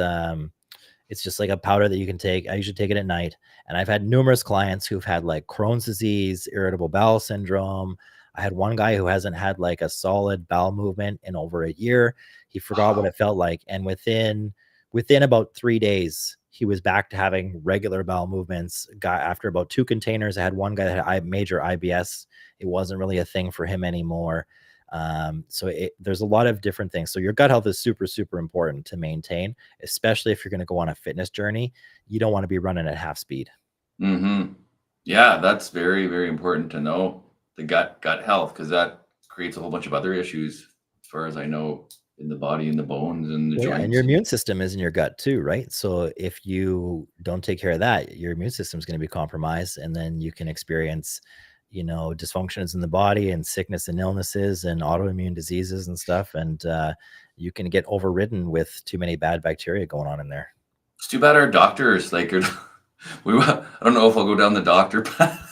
S2: just like a powder that you can take. I usually take it at night. And I've had numerous clients who've had like Crohn's disease, irritable bowel syndrome. I had one guy who hasn't had like a solid bowel movement in over a year. He forgot what it felt like. And within about 3 days, he was back to having regular bowel movements. Got after about 2 containers. I had one guy that had major IBS. It wasn't really a thing for him anymore. So there's a lot of different things. So your gut health is super, super important to maintain, especially if you're going to go on a fitness journey. You don't want to be running at half speed.
S1: Mm-hmm. Yeah, that's very, very important to know the gut health because that creates a whole bunch of other issues, as far as I know, in the body, in the bones, and the
S2: Well, yeah, and your
S1: joints.
S2: immune system is in your gut too, right? So if you don't take care of that, your immune system is going to be compromised, and then you can experience, you know, dysfunctions in the body and sickness and illnesses and autoimmune diseases and stuff. And you can get overridden with too many bad bacteria going on in there.
S1: It's too bad our doctors like are, I don't know if I'll go down the doctor path.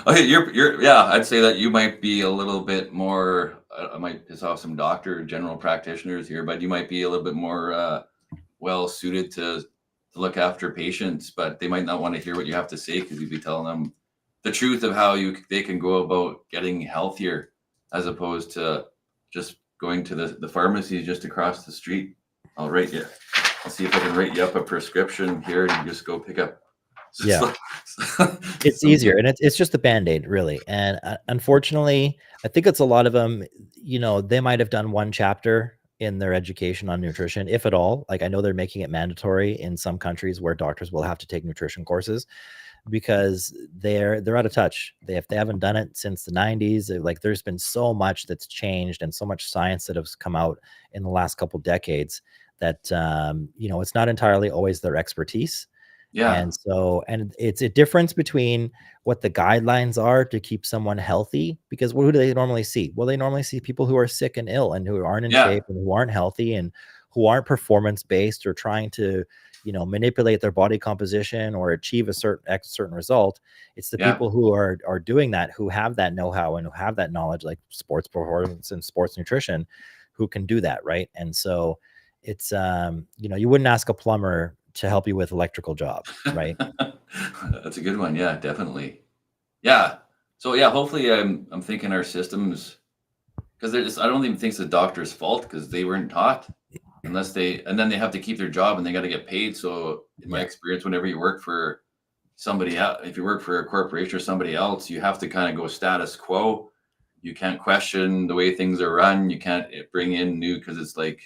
S1: Okay, you're yeah, I'd say that you might be a little bit more. I might piss off some general practitioners here, but you might be a little bit more well suited to look after patients, but they might not want to hear what you have to say because you'd be telling them the truth of how they can go about getting healthier, as opposed to just going to the pharmacy just across the street. I'll write you. I'll see if I can write you up a prescription here, and you just go pick up.
S2: Yeah. It's easier, and it's just a band-aid, really. And unfortunately, I think it's a lot of them, you know, they might have done one chapter in their education on nutrition, if at all. Like I know they're making it mandatory in some countries where doctors will have to take nutrition courses because they're out of touch. They haven't done it since the 90s. Like there's been so much that's changed and so much science that has come out in the last couple decades that you know, it's not entirely always their expertise.
S1: Yeah,
S2: And so, and it's a difference between what the guidelines are to keep someone healthy, because who do they normally see? Well, they normally see people who are sick and ill and who aren't in
S1: yeah,
S2: shape and who aren't healthy and who aren't performance based or trying to, you know, manipulate their body composition or achieve a certain result. It's the
S1: yeah.
S2: people who are doing that, who have that know-how and who have that knowledge, like sports performance and sports nutrition, who can do that, right? And so it's you know, you wouldn't ask a plumber to help you with electrical job, right?
S1: That's a good one. Yeah, definitely. Yeah. So yeah, hopefully I'm thinking our systems, because I don't even think it's the doctor's fault because they weren't taught, unless and then they have to keep their job and they got to get paid. So in my
S2: Yeah.
S1: experience, whenever you work for somebody else, if you work for a corporation or somebody else, you have to kind of go status quo. You can't question the way things are run. You can't bring in new, because it's like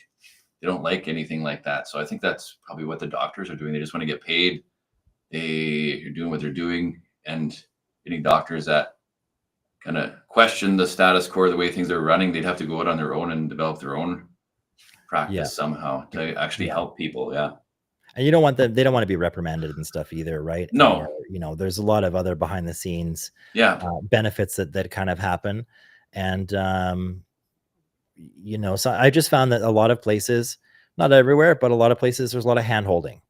S1: they don't like anything like that. So I think that's probably what the doctors are doing. They just want to get paid. They are doing what they're doing, and getting doctors that kind of question the status quo, the way things are running. They'd have to go out on their own and develop their own
S2: Yeah.
S1: practice somehow to actually
S2: Yeah.
S1: help people. Yeah.
S2: And you don't want them, they don't want to be reprimanded and stuff either, right? Or,
S1: No.
S2: you know, there's a lot of other behind the scenes
S1: Yeah.
S2: benefits that kind of happen. And you know, so I just found that a lot of places, not everywhere, but a lot of places, there's a lot of hand holding.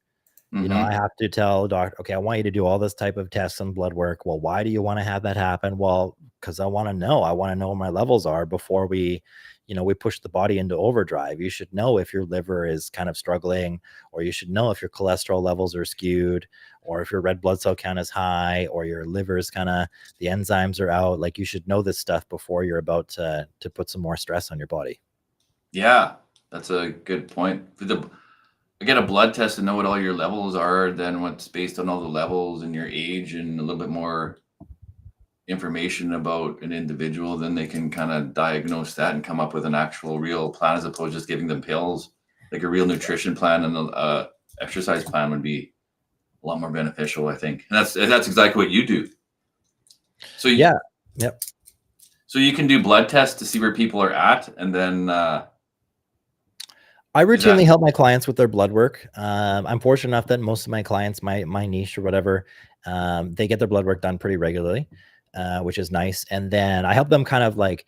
S2: You know, I have to tell doctor, okay, I want you to do all this type of tests and blood work. Well, why do you want to have that happen? Well, because I want to know where my levels are before we, you know, we push the body into overdrive. You should know if your liver is kind of struggling, or you should know if your cholesterol levels are skewed, or if your red blood cell count is high, or your liver is kind of, the enzymes are out. Like, you should know this stuff before you're about to put some more stress on your body.
S1: Yeah, that's a good point. Get a blood test to know what all your levels are, then what's based on all the levels and your age and a little bit more information about an individual, then they can kind of diagnose that and come up with an actual real plan, as opposed to just giving them pills. Like a real nutrition plan and a exercise plan would be a lot more beneficial, I think. And that's exactly what you do. So
S2: yeah, yep.
S1: So you can do blood tests to see where people are at, and then
S2: I routinely help my clients with their blood work. I'm fortunate enough that most of my clients, my niche or whatever, they get their blood work done pretty regularly, which is nice. And then I help them kind of like,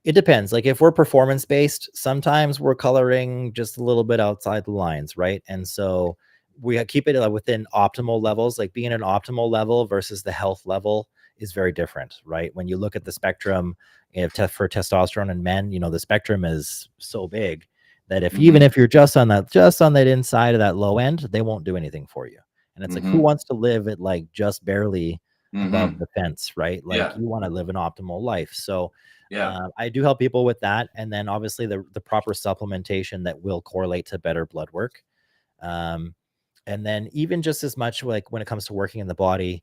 S2: it depends. Like if we're performance based, sometimes we're coloring just a little bit outside the lines, right? And so we keep it within optimal levels. Like being an optimal level versus the health level is very different, right? When you look at the spectrum for testosterone in men, you know, the spectrum is so big that if even if you're just on that inside of that low end, they won't do anything for you. And it's like, who wants to live at like just barely above the fence, right? Like you want to live an optimal life. So I do help people with that. And then obviously the proper supplementation that will correlate to better blood work. And then even just as much like when it comes to working in the body,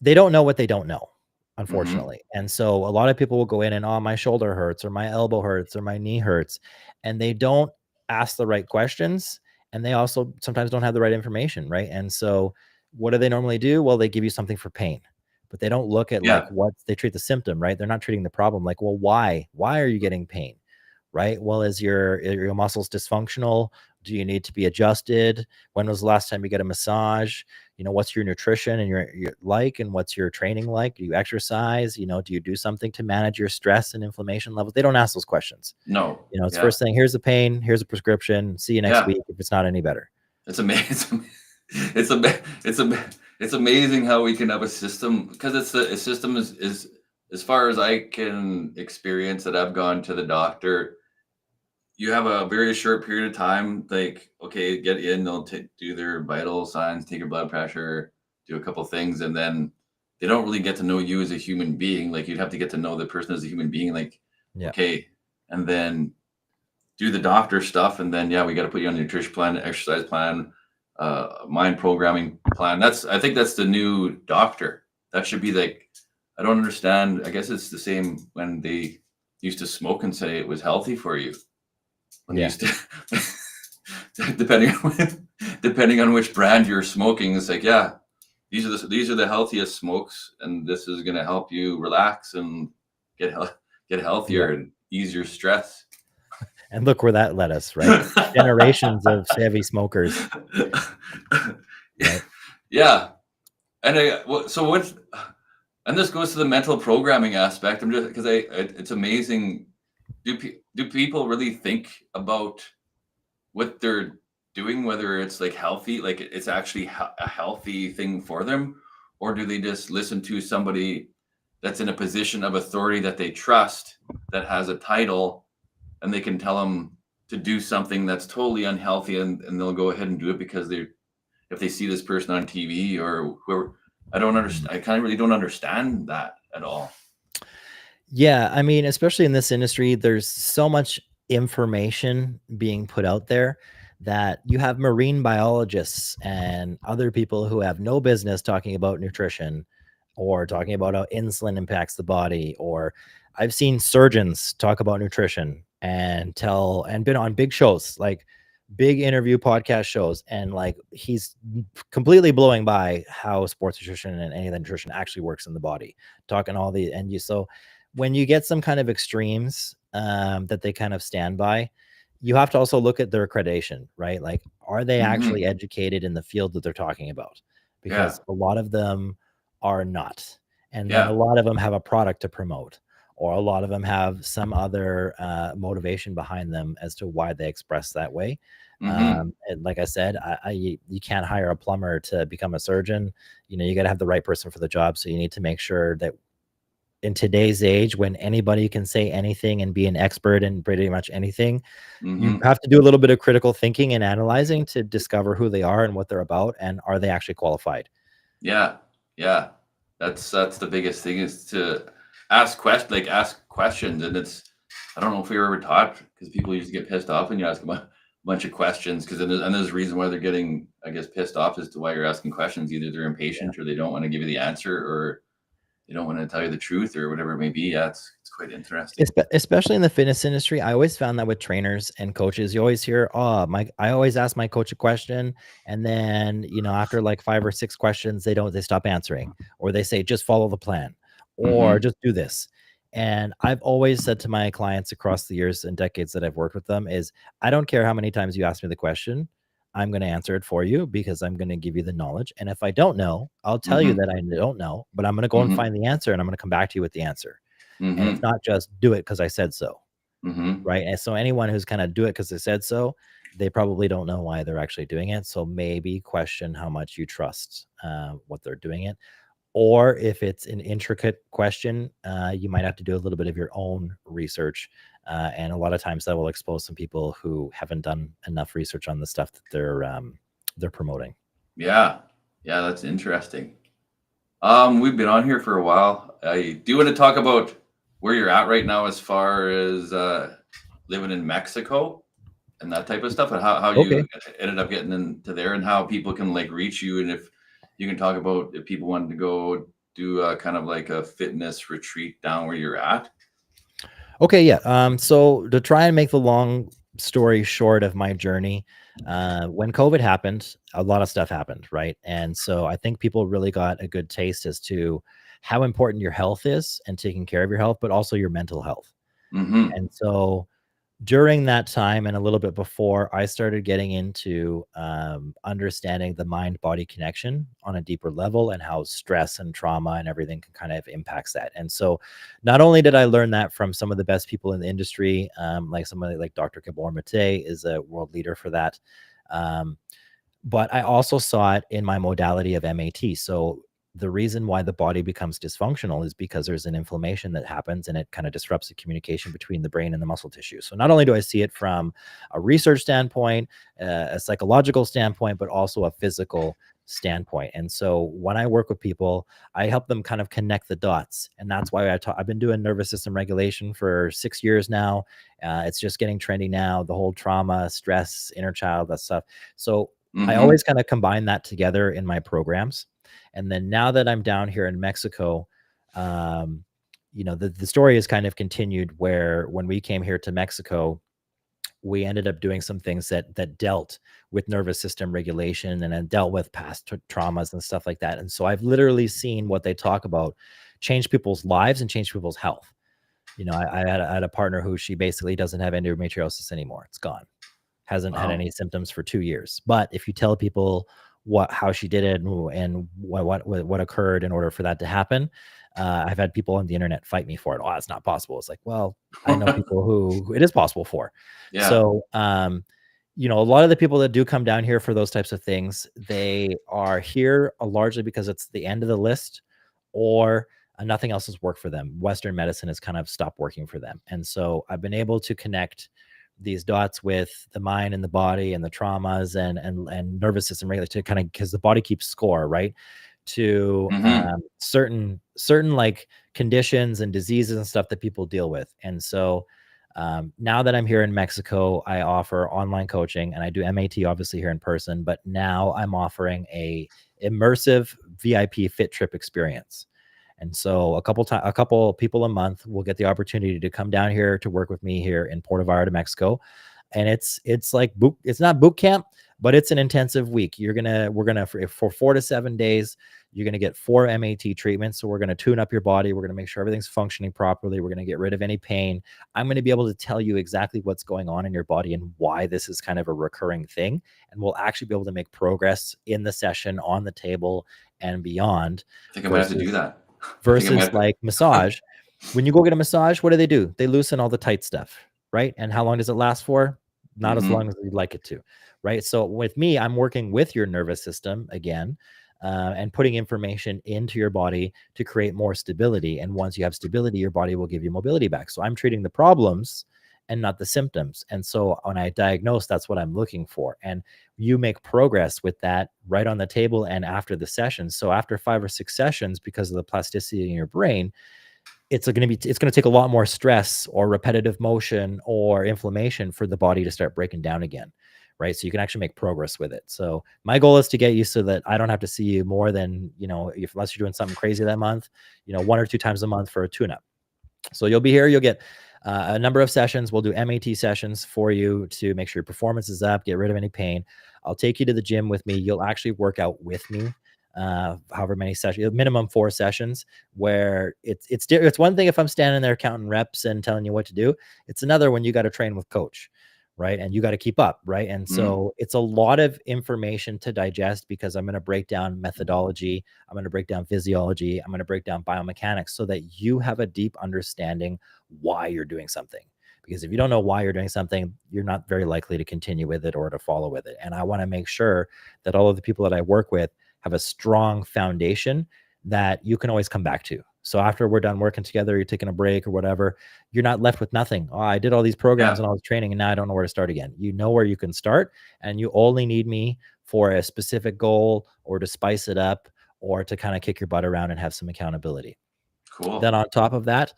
S2: they don't know what they don't know, unfortunately. And so a lot of people will go in and, oh, my shoulder hurts, or my elbow hurts, or my knee hurts. And they don't ask the right questions. And they also sometimes don't have the right information. Right. And so what do they normally do? Well, they give you something for pain, but they don't look at like what they treat the symptom, right? They're not treating the problem. Like, well, why are you getting pain? Right. Well, is your muscles dysfunctional? Do you need to be adjusted? When was the last time you get a massage? You know, what's your nutrition and your like, and what's your training like? Do you exercise? You know, do you do something to manage your stress and inflammation levels? They don't ask those questions.
S1: No.
S2: You know, it's first thing, here's the pain, here's a prescription. See you next week if it's not any better.
S1: It's amazing. It's amazing how we can have a system, because a system is as far as I can experience that I've gone to the doctor. You have a very short period of time, like, okay, get in, they'll do their vital signs, take your blood pressure, do a couple things, and then they don't really get to know you as a human being. Like, you'd have to get to know the person as a human being, like, okay, and then do the doctor stuff, and then, we got to put you on a nutrition plan, exercise plan, mind programming plan. I think that's the new doctor. That should be like, I don't understand. I guess it's the same when they used to smoke and say it was healthy for you. When used to, depending on which brand you're smoking, it's like, these are the healthiest smokes, and this is going to help you relax and get healthier and ease your stress.
S2: And look where that led us, right? Generations of heavy smokers.
S1: Right? Yeah. And and this goes to the mental programming aspect. I'm just, because it's amazing. Do people really think about what they're doing, whether it's like healthy, like it's actually a healthy thing for them, or do they just listen to somebody that's in a position of authority that they trust, that has a title, and they can tell them to do something that's totally unhealthy, and they'll go ahead and do it because if they see this person on TV or whoever. I don't understand. I kind of really don't understand that at all.
S2: Yeah, I mean, especially in this industry, there's so much information being put out there that you have marine biologists and other people who have no business talking about nutrition or talking about how insulin impacts the body. Or I've seen surgeons talk about nutrition and been on big shows, like big interview podcast shows, and like he's completely blowing by how sports nutrition and any of the nutrition actually works in the body, talking all the so when you get some kind of extremes that they kind of stand by, you have to also look at their accreditation, right? Like, are they actually educated in the field that they're talking about? Because a lot of them are not. And then a lot of them have a product to promote, or a lot of them have some other motivation behind them as to why they express that way.
S1: Mm-hmm.
S2: And like I said, you can't hire a plumber to become a surgeon. You know, you got to have the right person for the job. So you need to make sure that in today's age, when anybody can say anything and be an expert in pretty much anything, you
S1: Mm-hmm.
S2: have to do a little bit of critical thinking and analyzing to discover who they are and what they're about, and are they actually qualified.
S1: Yeah. Yeah. That's the biggest thing, is to ask questions. And it's, I don't know if we were ever taught, because people used to get pissed off when you ask them a bunch of questions, because there's a reason why they're getting, I guess, pissed off as to why you're asking questions. Either they're
S2: Yeah.
S1: impatient, or they don't want to give you the answer, or they don't want to tell you the truth, or whatever it may be. Yeah, it's quite interesting.
S2: Especially in the fitness industry, I always found that with trainers and coaches, you always hear, "Oh, I always ask my coach a question, and then, you know, after like 5 or 6 questions, they stop answering, or they say, just follow the plan, or
S1: Mm-hmm.
S2: just do this." And I've always said to my clients across the years and decades that I've worked with them is, I don't care how many times you ask me the question, I'm going to answer it for you, because I'm going to give you the knowledge. And if I don't know, I'll tell you
S1: Mm-hmm.
S2: that I don't know, but I'm going to go and
S1: Mm-hmm.
S2: find the answer, and I'm going to come back to you with the answer. And it's
S1: Mm-hmm.
S2: not just do it because I said so,
S1: Mm-hmm.
S2: right? And so anyone who's kind of do it because they said so, they probably don't know why they're actually doing it. So maybe question how much you trust what they're doing it. Or if it's an intricate question, you might have to do a little bit of your own research. And a lot of times that will expose some people who haven't done enough research on the stuff that they're promoting.
S1: Yeah. Yeah, that's interesting. We've been on here for a while. I do want to talk about where you're at right now, as far as living in Mexico and that type of stuff, and how
S2: Okay.
S1: you ended up getting into there, and how people can like reach you, and if you can talk about if people wanted to go do kind of like a fitness retreat down where you're at.
S2: Okay, yeah. So to try and make the long story short of my journey, when COVID happened, a lot of stuff happened, right? And so I think people really got a good taste as to how important your health is and taking care of your health, but also your mental health.
S1: Mm-hmm.
S2: And so during that time and a little bit before, I started getting into understanding the mind body connection on a deeper level, and how stress and trauma and everything can kind of impacts that. And so not only did I learn that from some of the best people in the industry, like somebody like Dr. Gabor Mate is a world leader for that. Um, but I also saw it in my modality of MAT. So the reason why the body becomes dysfunctional is because there's an inflammation that happens, and it kind of disrupts the communication between the brain and the muscle tissue. So not only do I see it from a research standpoint, a psychological standpoint, but also a physical standpoint. And so when I work with people, I help them kind of connect the dots. And that's why I've been doing nervous system regulation for 6 years now. It's just getting trendy now, the whole trauma, stress, inner child, that stuff. So I
S1: Mm-hmm.
S2: always kind of combine that together in my programs. And then now that I'm down here in Mexico, um, you know, the story is kind of continued, where when we came here to Mexico, we ended up doing some things that dealt with nervous system regulation, and then dealt with past traumas and stuff like that. And so I've literally seen what they talk about change people's lives and change people's health. You know, I had a partner who, she basically doesn't have endometriosis anymore. It's gone. Hasn't had
S1: Wow.
S2: any symptoms for 2 years. But if you tell people how she did it, and what occurred in order for that to happen, I've had people on the internet fight me for it. "Oh, it's not possible." It's like, well, I know people who it is possible for.
S1: Yeah.
S2: So, you know, a lot of the people that do come down here for those types of things, they are here largely because it's the end of the list, or nothing else has worked for them. Western medicine has kind of stopped working for them. And so I've been able to connect these dots with the mind and the body and the traumas and nervous system regulation, to kind of, because the body keeps score, right, to
S1: Mm-hmm.
S2: certain like conditions and diseases and stuff that people deal with. And so now that I'm here in Mexico, I offer online coaching, and I do MAT obviously here in person, but now I'm offering a immersive VIP fit trip experience. And so a couple people a month will get the opportunity to come down here to work with me here in Puerto Vallarta, Mexico. And it's like it's not boot camp, but it's an intensive week. We're gonna for 4 to 7 days, you're gonna get 4 MAT treatments. So we're gonna tune up your body. We're gonna make sure everything's functioning properly. We're gonna get rid of any pain. I'm gonna be able to tell you exactly what's going on in your body and why this is kind of a recurring thing. And we'll actually be able to make progress in the session, on the table, and beyond,
S1: I think I might have to do
S2: versus
S1: that. I think I might have to.
S2: like massage. When you go get a massage, what do? They loosen all the tight stuff, right? And how long does it last for? Not as long as you'd like it to, right? So with me, I'm working with your nervous system again, and putting information into your body to create more stability. And once you have stability, your body will give you mobility back. So I'm treating the problems and not the symptoms. And so when I diagnose, that's what I'm looking for. And you make progress with that right on the table and after the sessions. So after 5 or 6 sessions, because of the plasticity in your brain, it's going to take a lot more stress or repetitive motion or inflammation for the body to start breaking down again. Right. So you can actually make progress with it. So my goal is to get you so that I don't have to see you more than, unless you're doing something crazy that month, 1 or 2 times a month for a tune-up. So you'll be here. You'll get a number of sessions. We'll do MAT sessions for you to make sure your performance is up, get rid of any pain. I'll take you to the gym with me. You'll actually work out with me. However many sessions, minimum 4 sessions, where it's one thing if I'm standing there counting reps and telling you what to do. It's another when you got to train with coach, right? And you got to keep up, right? And so it's a lot of information to digest, because I'm going to break down methodology. I'm going to break down physiology. I'm going to break down biomechanics so that you have a deep understanding why you're doing something. Because if you don't know why you're doing something, you're not very likely to continue with it or to follow with it. And I want to make sure that all of the people that I work with have a strong foundation that you can always come back to. So after we're done working together, you're taking a break or whatever, you're not left with nothing. Oh, I did all these programs and all this training, and now I don't know where to start again. You know where you can start, and you only need me for a specific goal or to spice it up or to kind of kick your butt around and have some accountability.
S1: Cool.
S2: Then on top of that,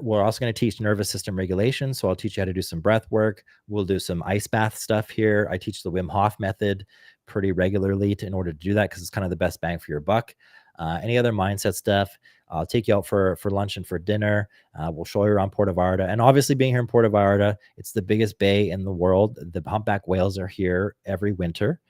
S2: we're also going to teach nervous system regulation. So I'll teach you how to do some breath work. We'll do some ice bath stuff here. I teach the Wim Hof method pretty regularly in order to do that, because it's kind of the best bang for your buck. Any other mindset stuff, I'll take you out for lunch and for dinner. We'll show you around Puerto Vallarta. And obviously, being here in Puerto Vallarta, it's the biggest bay in the world. The humpback whales are here every winter.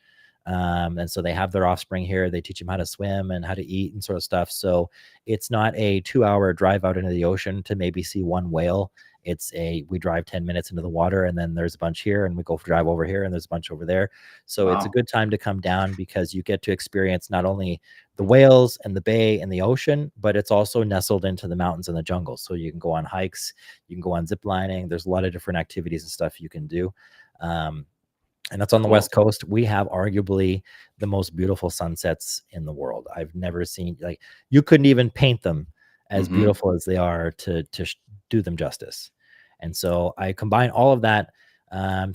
S2: And so they have their offspring here. They teach them how to swim and how to eat and sort of stuff. So it's not a 2-hour drive out into the ocean to maybe see one whale. We drive 10 minutes into the water, and then there's a bunch here, and we go drive over here, and there's a bunch over there. So It's a good time to come down, because you get to experience not only the whales and the bay and the ocean, but it's also nestled into the mountains and the jungle. So you can go on hikes, you can go on zip lining. There's a lot of different activities and stuff you can do. And that's on the West Coast. We have arguably the most beautiful sunsets in the world. I've never seen, like, you couldn't even paint them as beautiful as they are to do them justice. And so I combine all of that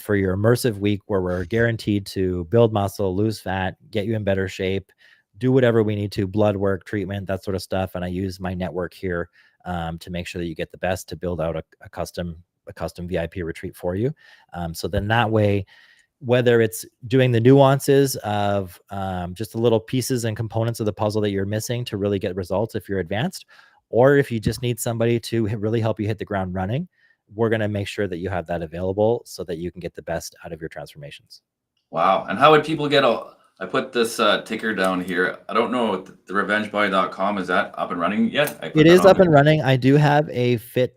S2: for your immersive week, where we're guaranteed to build muscle, lose fat, get you in better shape, do whatever we need to, blood work, treatment, that sort of stuff. And I use my network here to make sure that you get the best, to build out a custom VIP retreat for you. So then that way, whether it's doing the nuances of just the little pieces and components of the puzzle that you're missing to really get results if you're advanced, or if you just need somebody to really help you hit the ground running, we're going to make sure that you have that available so that you can get the best out of your transformations.
S1: Wow. And how would people get I put this ticker down here. I don't know, the revengebody.com, is that up and running yet?
S2: It is up and running. I do have a Fit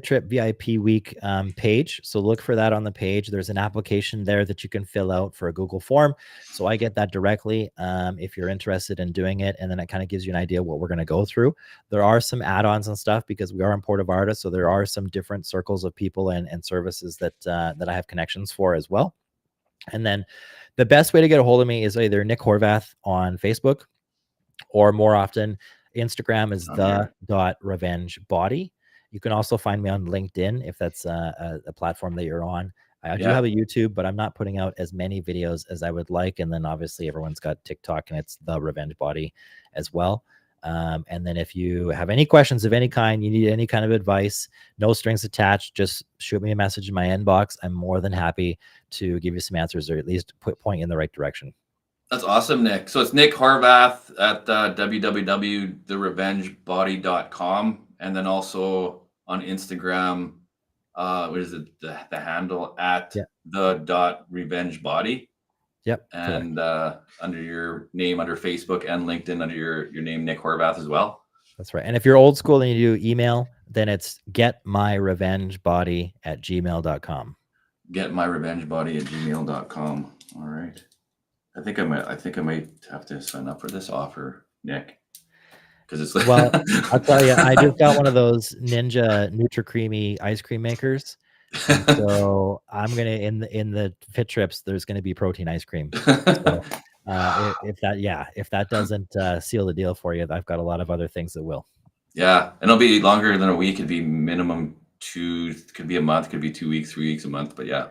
S2: Trip VIP week page. So look for that on the page. There's an application there that you can fill out for a Google form. So I get that directly if you're interested in doing it. And then it kind of gives you an idea what we're going to go through. There are some add-ons and stuff, because we are in Puerto Vallarta. So there are some different circles of people and services that I have connections for as well. And then the best way to get a hold of me is either Nick Horvath on Facebook, or more often, Instagram is the.revengebody. You can also find me on LinkedIn if that's a platform that you're on. I do have a YouTube, but I'm not putting out as many videos as I would like. And then obviously everyone's got TikTok, and it's the Revenge Body as well. And then if you have any questions of any kind, you need any kind of advice, no strings attached, just shoot me a message in my inbox. I'm more than happy to give you some answers, or at least point you in the right direction.
S1: That's awesome, Nick. So it's Nick Horvath at www.therevengebody.com. And then also on Instagram, what is it? The handle at the.revengebody.
S2: Yep.
S1: And under your name, under Facebook and LinkedIn, under your name, Nick Horvath as well.
S2: That's right. And if you're old school and you do email, then it's getmyrevengebody@gmail.com.
S1: Getmyrevengebody@gmail.com. All right. I think I might have to sign up for this offer, Nick. because it's like
S2: Well, I'll tell you, I just got one of those Ninja Nutri-Creamy ice cream makers, and so I'm gonna in the fit trips, there's gonna be protein ice cream. So if that doesn't seal the deal for you, I've got a lot of other things that will.
S1: Yeah, and it'll be longer than a week. It'd be minimum 2, could be a month, could be 2 weeks, 3 weeks, a month. But yeah,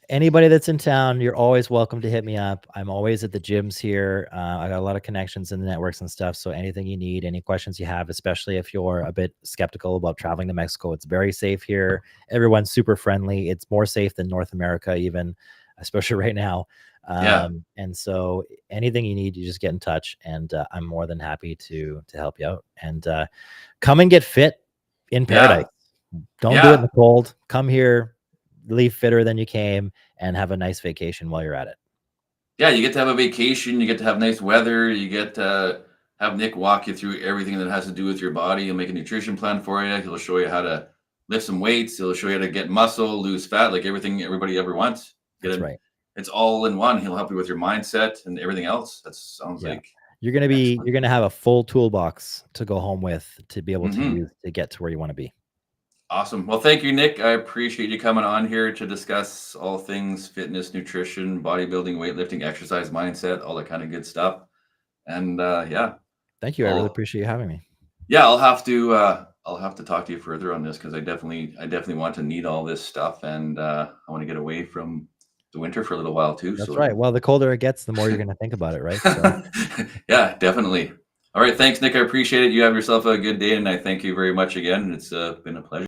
S2: Anybody that's in town, you're always welcome to hit me up. I'm always at the gyms here. I got a lot of connections in the networks and stuff. So anything you need, any questions you have, especially if you're a bit skeptical about traveling to Mexico, it's very safe here. Everyone's super friendly. It's more safe than North America, even, especially right now.
S1: yeah,
S2: And so anything you need, you just get in touch, and I'm more than happy to help you out. And come and get fit in paradise. Don't do it in the cold. Come here, leave fitter than you came, and have a nice vacation while you're at it.
S1: Yeah, you get to have a vacation, you get to have nice weather, you get to have Nick walk you through everything that has to do with your body. He'll make a nutrition plan for you. He'll show you how to lift some weights. He'll show you how to get muscle, lose fat, like everything everybody ever wants.
S2: That's right.
S1: It's all in one. He'll help you with your mindset and everything else. That sounds like
S2: you're gonna have a full toolbox to go home with, to be able to
S1: Mhm.
S2: use to get to where you want to be.
S1: Awesome. Well, thank you, Nick. I appreciate you coming on here to discuss all things fitness, nutrition, bodybuilding, weightlifting, exercise, mindset, all that kind of good stuff. And yeah,
S2: Thank you. I really appreciate you having me.
S1: yeah, I'll have to talk to you further on this, because I definitely want to need all this stuff, and I want to get away from the winter for a little while too.
S2: That's
S1: So
S2: right. Well, the colder it gets, the more you're going to think about it, right? So.
S1: Yeah, definitely. All right, thanks, Nick. I appreciate it. You have yourself a good day, and I thank you very much again. It's been a pleasure.